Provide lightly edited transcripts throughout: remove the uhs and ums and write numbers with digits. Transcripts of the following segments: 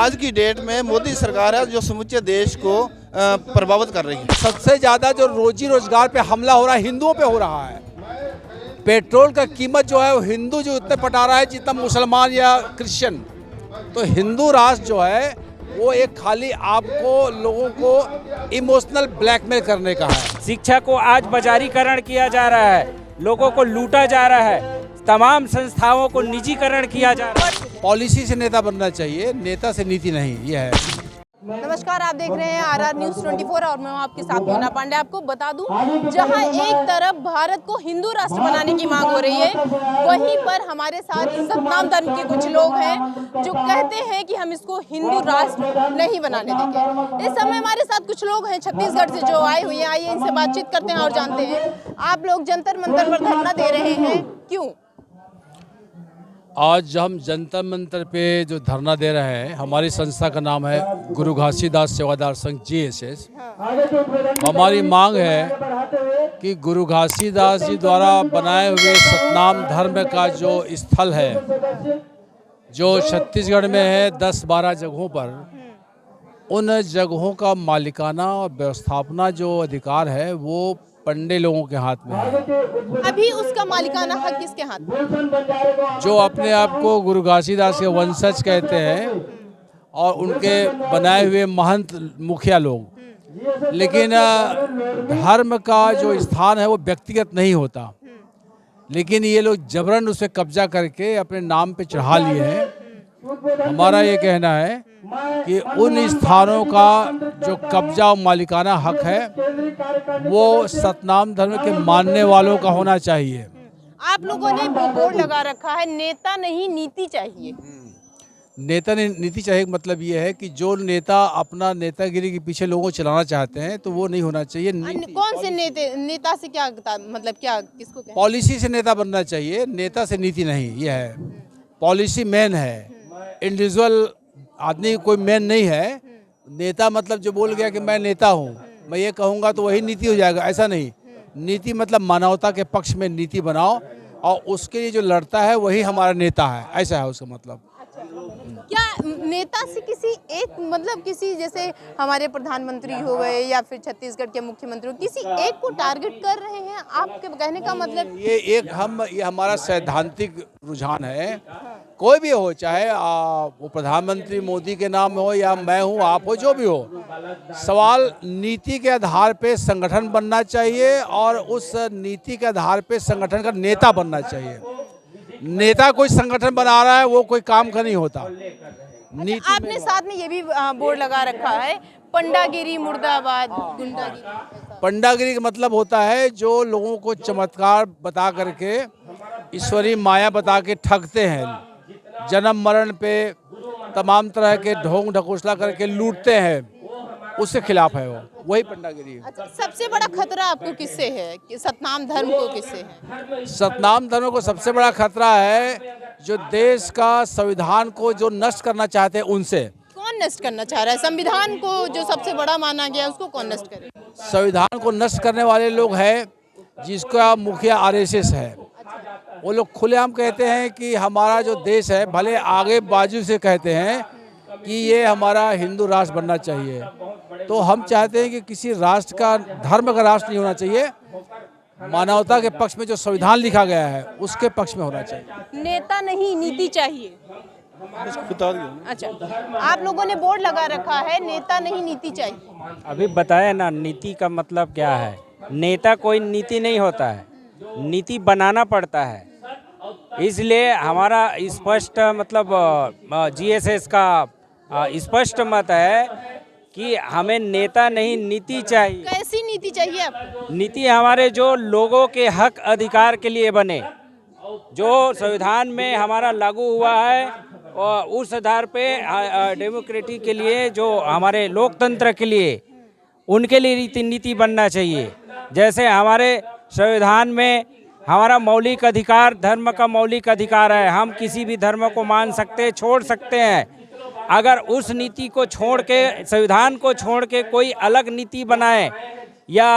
आज की डेट में मोदी सरकार है जो समूचे देश को प्रभावित कर रही है। सबसे ज़्यादा जो रोजी रोजगार पे हमला हो रहा है हिंदुओं पे हो रहा है। पेट्रोल का कीमत जो है वो हिंदू जो उतने पटा रहा है जितना मुसलमान या क्रिश्चियन। तो हिंदू राष्ट्र जो है वो एक खाली आपको लोगों को इमोशनल ब्लैकमेल करने का है। शिक्षा को आज बाजारीकरण किया जा रहा है, लोगों को लूटा जा रहा है, तमाम संस्थाओं को निजीकरण किया जा रहा है। पॉलिसी से नेता बनना चाहिए, नेता से नीति नहीं। ये है। नमस्कार, आप देख रहे हैं आरआर न्यूज़ 24 और मैं आपके साथ मीना पांडे। आपको बता दूं, जहां एक तरफ भारत को हिंदू राष्ट्र बनाने की मांग हो रही है, वहीं पर हमारे साथ सतनाम धर्म के कुछ लोग हैं जो कहते हैं कि हम इसको हिंदू राष्ट्र नहीं बनाने देंगे। इस समय हमारे साथ कुछ लोग हैं छत्तीसगढ़ से जो आए हुए हैं। आइए इनसे बातचीत करते हैं और जानते हैं आप लोग जंतर मंतर पर धरना दे रहे हैं, क्यों? आज हम जंतर मंतर पे जो धरना दे रहे हैं, हमारी संस्था का नाम है गुरु घासीदास सेवादार संघ GSS। हमारी मांग है कि गुरु घासीदास जी द्वारा बनाए हुए सतनाम धर्म का जो स्थल है, जो छत्तीसगढ़ में है 10-12 जगहों पर, उन जगहों का मालिकाना और व्यवस्थापना जो अधिकार है वो पंडे लोगों के हाथ में है। अभी उसका मालिकाना हक किसके हाथ में? जो अपने आप को गुरु घासीदास के वंशज कहते हैं और उनके बनाए हुए महंत मुखिया लोग। लेकिन धर्म का जो स्थान है वो व्यक्तिगत नहीं होता, लेकिन ये लोग जबरन उसे कब्जा करके अपने नाम पे चढ़ा लिए हैं। हमारा ये कहना है कि उन स्थानों का जो कब्जा और मालिकाना हक है वो सतनाम धर्म के मानने वालों का होना चाहिए। आप लोगों ने बोर्ड लगा रखा है, नेता नहीं नीति चाहिए। नेता नहीं नीति चाहिए मतलब ये है कि जो नेता अपना नेतागिरी के पीछे लोगों को चलाना चाहते हैं तो वो नहीं होना चाहिए। कौन से नेता से क्या मतलब क्या किसको कहते हैं? पॉलिसी से नेता बनना चाहिए, नेता से नीति नहीं। ये है, पॉलिसी मेन है, इंडिविजुअल आदमी कोई मेन नहीं है। नेता मतलब जो बोल गया कि मैं नेता हूँ, मैं ये कहूँगा तो वही नीति हो जाएगा, ऐसा नहीं। नीति मतलब मानवता के पक्ष में नीति बनाओ और उसके लिए जो लड़ता है वही हमारा नेता है, ऐसा है उसका मतलब। क्या नेता से किसी एक मतलब किसी जैसे हमारे प्रधानमंत्री हो गए या फिर छत्तीसगढ़ के मुख्यमंत्री किसी एक को टारगेट कर रहे हैं? आपके कहने का मतलब ये हमारा सैद्धांतिक रुझान है। कोई भी हो, चाहे वो प्रधानमंत्री मोदी के नाम हो या मैं हूँ, आप हो, जो भी हो, सवाल नीति के आधार पे संगठन बनना चाहिए और उस नीति के आधार पे संगठन का नेता बनना चाहिए। नेता कोई संगठन बना रहा है वो कोई काम का नहीं होता। नीति आपने साथ में ये भी बोर्ड लगा रखा है, पंडागिरी मुर्दाबाद, गुंडागिरी। पंडागिरी का मतलब होता है जो लोगों को चमत्कार बता करके, ईश्वरीय माया बता के ठगते हैं, जन्म मरण पे तमाम तरह के ढोंग ढकोसला करके लूटते हैं, उसके खिलाफ है वो, वही पंडागिरी है। अच्छा, सबसे बड़ा खतरा आपको किससे है? कि सतनाम धर्म को किससे है? सतनाम धर्म को सबसे बड़ा खतरा है जो देश का संविधान को जो नष्ट करना चाहते हैं उनसे। कौन नष्ट करना चाह रहा है? संविधान को जो सबसे बड़ा माना गया उसको कौन नष्ट करे? संविधान को नष्ट करने वाले लोग हैं जिसका मुखिया RSS है। वो लोग खुलेआम कहते हैं कि हमारा जो देश है, भले आगे बाजू से कहते हैं कि ये हमारा हिंदू राष्ट्र बनना चाहिए। तो हम चाहते हैं कि किसी राष्ट्र का, धर्म का राष्ट्र नहीं होना चाहिए, मानवता के पक्ष में जो संविधान लिखा गया है उसके पक्ष में होना चाहिए। नेता नहीं नीति चाहिए। अच्छा, आप लोगों ने बोर्ड लगा रखा है, नेता नहीं नीति चाहिए। अभी बताया ना नीति का मतलब क्या है। नेता कोई नीति नहीं होता है, नीति बनाना पड़ता है। इसलिए हमारा स्पष्ट मतलब GSS का स्पष्ट मत है कि हमें नेता नहीं नीति चाहिए। कैसी नीति चाहिए आपको? नीति हमारे जो लोगों के हक अधिकार के लिए बने, जो संविधान में हमारा लागू हुआ है और उस आधार पे डेमोक्रेसी के लिए, जो हमारे लोकतंत्र के लिए, उनके लिए नीति बनना चाहिए। जैसे हमारे संविधान में हमारा मौलिक अधिकार, धर्म का मौलिक अधिकार है, हम किसी भी धर्म को मान सकते, छोड़ सकते हैं। अगर उस नीति को छोड़ के, संविधान को छोड़ के कोई अलग नीति बनाए या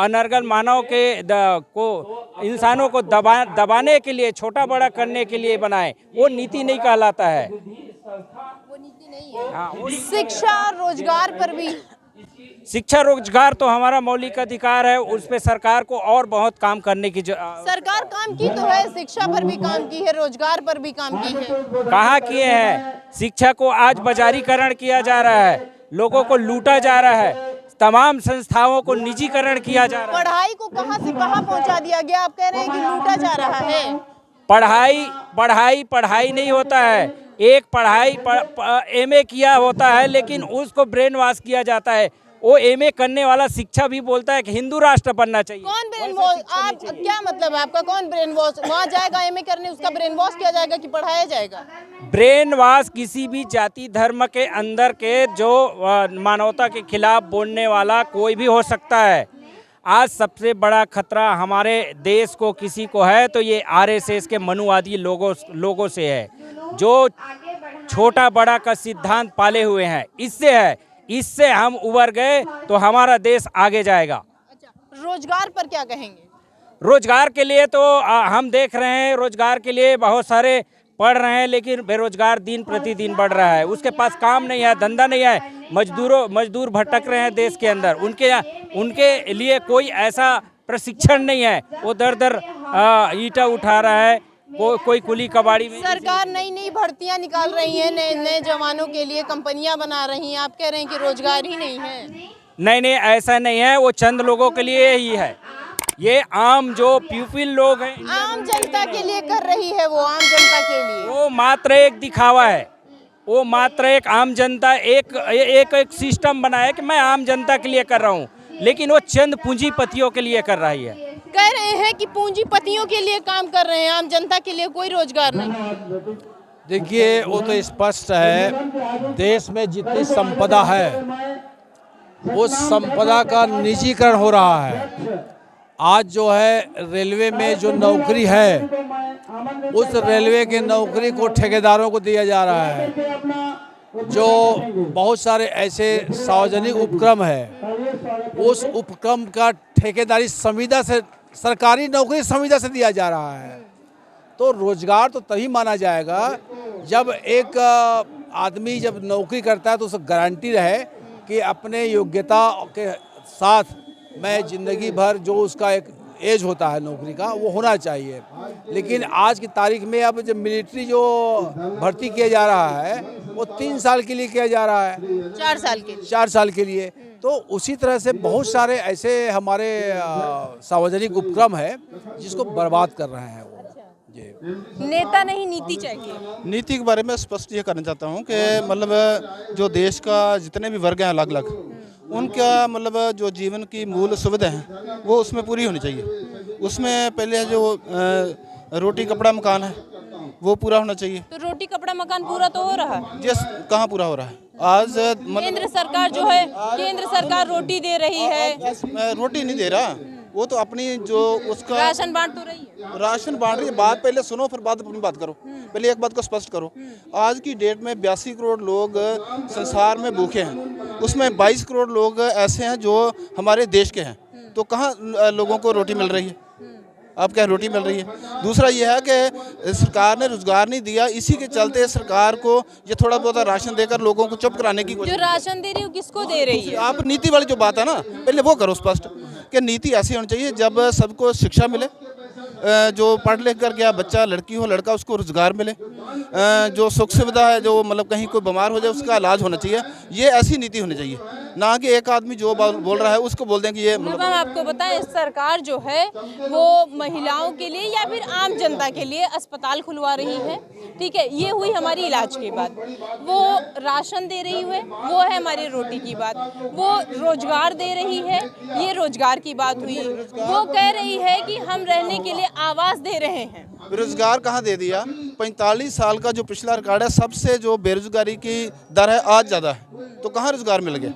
अनर्गल मानव के इंसानों को दबाने के लिए, छोटा बड़ा करने के लिए बनाए, वो नीति नहीं कहलाता है। नहीं है। हाँ, शिक्षा रोजगार पर भी शिक्षा रोजगार तो हमारा मौलिक अधिकार है, उस पे सरकार को और बहुत काम करने की सरकार काम की तो है, शिक्षा पर भी काम की है, रोजगार पर भी काम की है। कहाँ किए हैं। शिक्षा को आज बाजारीकरण किया जा रहा है, लोगों को लूटा जा रहा है, तमाम संस्थाओं को निजीकरण किया जा रहा है। पढ़ाई को कहां से कहां पहुंचा दिया गया। आप कह रहे हैं कि लूटा जा रहा है। पढ़ाई नहीं होता है। एक पढ़ाई एमए किया होता है, लेकिन उसको ब्रेन वॉश किया जाता है। वो एमए करने वाला शिक्षा भी बोलता है कि हिंदू राष्ट्र बनना चाहिए। कौन ब्रेन वॉश, आप क्या मतलब है आपका, कौन ब्रेन वॉश वहाँ जाएगा एमए करने, उसका ब्रेन वॉश किया जाएगा कि पढ़ाया जाएगा। ब्रेन वॉश किसी भी जाति धर्म के अंदर के जो मानवता के खिलाफ बोलने वाला कोई भी हो सकता है। आज सबसे बड़ा खतरा हमारे देश को किसी को है तो ये आरएसएस के मनुवादी लोगों से है, जो छोटा बड़ा का सिद्धांत पाले हुए हैं। इससे हम उबर गए तो हमारा देश आगे जाएगा। अच्छा, रोजगार पर क्या कहेंगे। रोजगार के लिए तो हम देख रहे हैं, रोजगार के लिए बहुत सारे पढ़ रहे हैं, लेकिन बेरोजगार दिन प्रतिदिन बढ़ रहा है। उसके पास काम नहीं है, धंधा नहीं है, मजदूर भटक रहे हैं देश के अंदर। उनके लिए कोई ऐसा प्रशिक्षण नहीं है। वो दर ईंटा उठा रहा है, कोई कुली कबाड़ी में। सरकार नई भर्तियां निकाल रही है, नए जवानों के लिए कंपनियां बना रही हैं। आप कह रहे हैं कि रोजगार ही नहीं है। नहीं, ऐसा नहीं है। वो चंद लोगों के लिए ही है। ये आम जो प्यूपिल लोग हैं, आम जनता के लिए कर रही है। वो आम जनता के लिए वो मात्र एक दिखावा है। वो मात्र एक आम जनता एक सिस्टम बना है कि मैं आम जनता के लिए कर रहा हूँ, लेकिन वो चंद पूंजीपतियों के लिए कर रही है। कह रहे हैं कि पूंजीपतियों के लिए काम कर रहे हैं, आम जनता के लिए कोई रोजगार नहीं। देखिए, वो तो स्पष्ट है, देश में जितनी संपदा है उस संपदा का निजीकरण हो रहा है। आज जो है रेलवे में जो नौकरी है, उस रेलवे की नौकरी को ठेकेदारों को दिया जा रहा है। जो बहुत सारे ऐसे सार्वजनिक उपक्रम है, उस उपक्रम का ठेकेदारी संविदा से, सरकारी नौकरी संविदा से दिया जा रहा है। तो रोजगार तो तभी माना जाएगा जब एक आदमी जब नौकरी करता है तो उसे गारंटी रहे कि अपने योग्यता के साथ मैं ज़िंदगी भर जो उसका एक एज होता है नौकरी का, वो होना चाहिए। लेकिन आज की तारीख में अब जब मिलिट्री जो भर्ती किया जा रहा है वो 3 साल के लिए किया जा रहा है, 4 साल के लिए। तो उसी तरह से बहुत सारे ऐसे हमारे सार्वजनिक उपक्रम है जिसको बर्बाद कर रहे हैं वो। नेता नहीं, नीति चाहिए। नीति के बारे में स्पष्ट ये करना चाहता हूँ कि मतलब जो देश का जितने भी वर्ग हैं अलग अलग, उनका मतलब जो जीवन की मूल सुविधा हैं वो उसमें पूरी होनी चाहिए। उसमें पहले जो रोटी कपड़ा मकान है वो पूरा होना चाहिए। तो रोटी कपड़ा मकान पूरा तो हो रहा है। जिस कहाँ पूरा हो रहा है आज केंद्र सरकार जो है, केंद्र सरकार रोटी दे रही है। रोटी नहीं दे रहा, वो तो अपनी जो उसका राशन बांट तो रही है। राशन बांट रही है। बात पहले सुनो फिर बात अपनी बात करो। पहले एक बात को स्पष्ट करो। आज की डेट में 82 करोड़ लोग संसार में भूखे हैं, उसमें 22 करोड़ लोग ऐसे हैं जो हमारे देश के हैं। तो कहाँ लोगों को रोटी मिल रही है? अब क्या रोटी मिल रही है? दूसरा ये है कि सरकार ने रोजगार नहीं दिया, इसी के चलते सरकार को ये थोड़ा बहुत राशन देकर लोगों को चुप कराने की कोशिश। जो राशन दे रही है किसको दे रही है? आप नीति वाली जो बात है ना, पहले वो करो स्पष्ट कि नीति ऐसी होनी चाहिए जब सबको शिक्षा मिले, जो पढ़ लिख कर गया बच्चा, लड़की हो लड़का, उसको रोजगार मिले, जो सुख सुविधा है, जो मतलब कहीं कोई बीमार हो जाए उसका इलाज होना चाहिए। ये ऐसी नीति होनी चाहिए, ना कि एक आदमी जो बोल रहा है उसको बोल दें कि ये मतलब। हम आपको बताएं, सरकार जो है वो महिलाओं के लिए या फिर आम जनता के लिए अस्पताल खुलवा रही है, ठीक है, ये हुई हमारी इलाज की बात। वो राशन दे रही है, वो है हमारी रोटी की बात। वो रोजगार दे रही है, ये रोजगार की बात हुई। वो कह रही है कि हम रहने के लिए आवास दे रहे हैं। रोजगार कहाँ दे दिया? 45 साल का जो पिछला रिकॉर्ड है, सबसे जो बेरोजगारी की दर है आज ज़्यादा है। तो कहाँ रोजगार मिल गया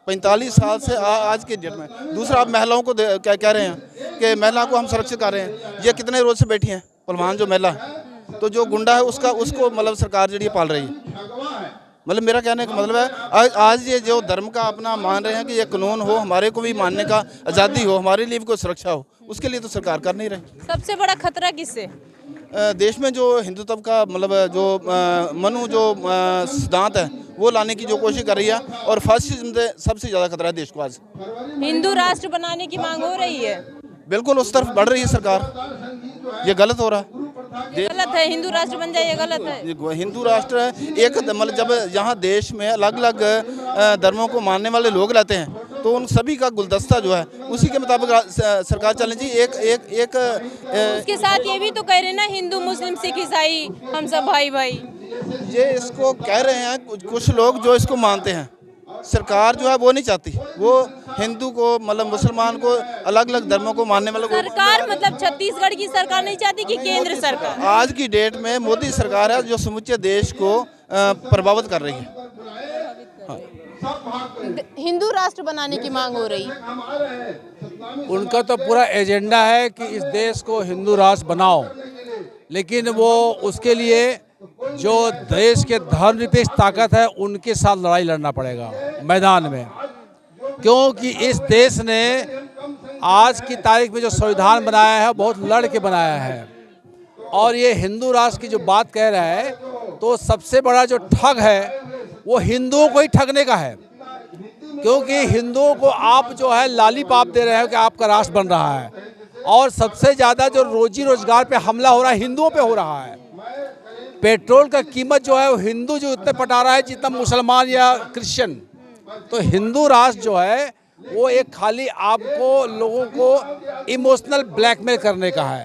45 साल से आज के डेट में? दूसरा, आप महिलाओं को क्या कह रहे हैं कि महिला को हम सुरक्षित कर रहे हैं। ये कितने रोज से बैठी हैं पलवान जो महिला है, तो जो गुंडा है उसको मतलब सरकार जी पाल रही है। मतलब मेरा कहने का मतलब है आज ये जो धर्म का अपना मान रहे हैं कि ये कानून हो, हमारे को भी मानने का आज़ादी हो, हमारे लिए भी कोई सुरक्षा हो, उसके लिए तो सरकार कर नहीं रही। सबसे बड़ा खतरा किससे? देश में जो हिंदुत्व का मतलब जो मनु जो सिद्धांत है वो लाने की जो कोशिश कर रही है, और फासिज्म से सबसे ज़्यादा खतरा है देश को आज। हिंदू राष्ट्र बनाने की मांग हो रही है, बिल्कुल उस तरफ बढ़ रही है सरकार, ये गलत हो रहा है। गलत है। हिंदू राष्ट्र बन जाए, ये गलत है। हिंदू राष्ट्र एक मतलब जब यहाँ देश में अलग अलग धर्मों को मानने वाले लोग रहते हैं तो उन सभी का गुलदस्ता जो है उसी के मुताबिक सरकार चलनी चाहिए। एक उसके साथ ये भी तो कह रहे हैं ना, हिंदू मुस्लिम सिख ईसाई हम सब भाई भाई। ये इसको कह रहे हैं कुछ लोग जो इसको मानते हैं, सरकार जो है वो नहीं चाहती, वो हिंदू को मतलब मुसलमान को अलग अलग धर्मों को मानने वालों को। सरकार मतलब छत्तीसगढ़ की सरकार नहीं चाहती कि केंद्र सरकार? आज की डेट में मोदी सरकार है जो समूचे देश को प्रभावित कर रही है। हिंदू राष्ट्र बनाने की मांग हो रही है। उनका तो पूरा एजेंडा है कि इस देश को हिंदू राष्ट्र बनाओ, लेकिन वो उसके लिए जो देश के धर्मनिरपेक्ष ताकत है उनके साथ लड़ाई लड़ना पड़ेगा मैदान में, क्योंकि इस देश ने आज की तारीख में जो संविधान बनाया है बहुत लड़ के बनाया है। और ये हिंदू राष्ट्र की जो बात कह रहा है तो सबसे बड़ा जो ठग है वो हिंदुओं को ही ठगने का है, क्योंकि हिंदुओं को आप जो है लालीपाप दे रहे हो कि आपका राष्ट्र बन रहा है, और सबसे ज़्यादा जो रोजी रोजगार पे हमला हो रहा है हिंदुओं पे हो रहा है। पेट्रोल का कीमत जो है वो हिंदू जो उतने पटा रहा है जितना मुसलमान या क्रिश्चियन। तो हिंदू राष्ट्र जो है वो एक खाली आपको लोगों को इमोशनल ब्लैकमेल करने का है।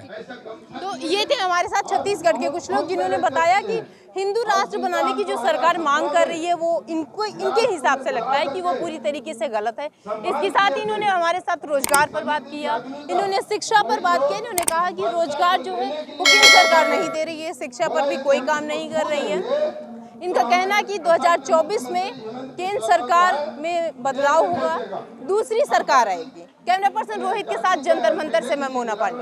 तो ये थे हमारे साथ छत्तीसगढ़ के कुछ लोग जिन्होंने बताया कि हिंदू राष्ट्र बनाने की जो सरकार मांग कर रही है वो इनके हिसाब से लगता है कि वो पूरी तरीके से गलत है। इसके साथ ही इन्होंने हमारे साथ रोजगार पर बात किया, इन्होंने शिक्षा पर बात की। इन्होंने कहा कि रोजगार जो है वो केंद्र सरकार नहीं दे रही है, शिक्षा पर भी कोई काम नहीं कर रही है। इनका कहना है कि 2024 में केंद्र सरकार में बदलाव होगा, दूसरी सरकार आएगी। कैमरा पर्सन रोहित के साथ जंतर मंतर से मैं मोना पांडे।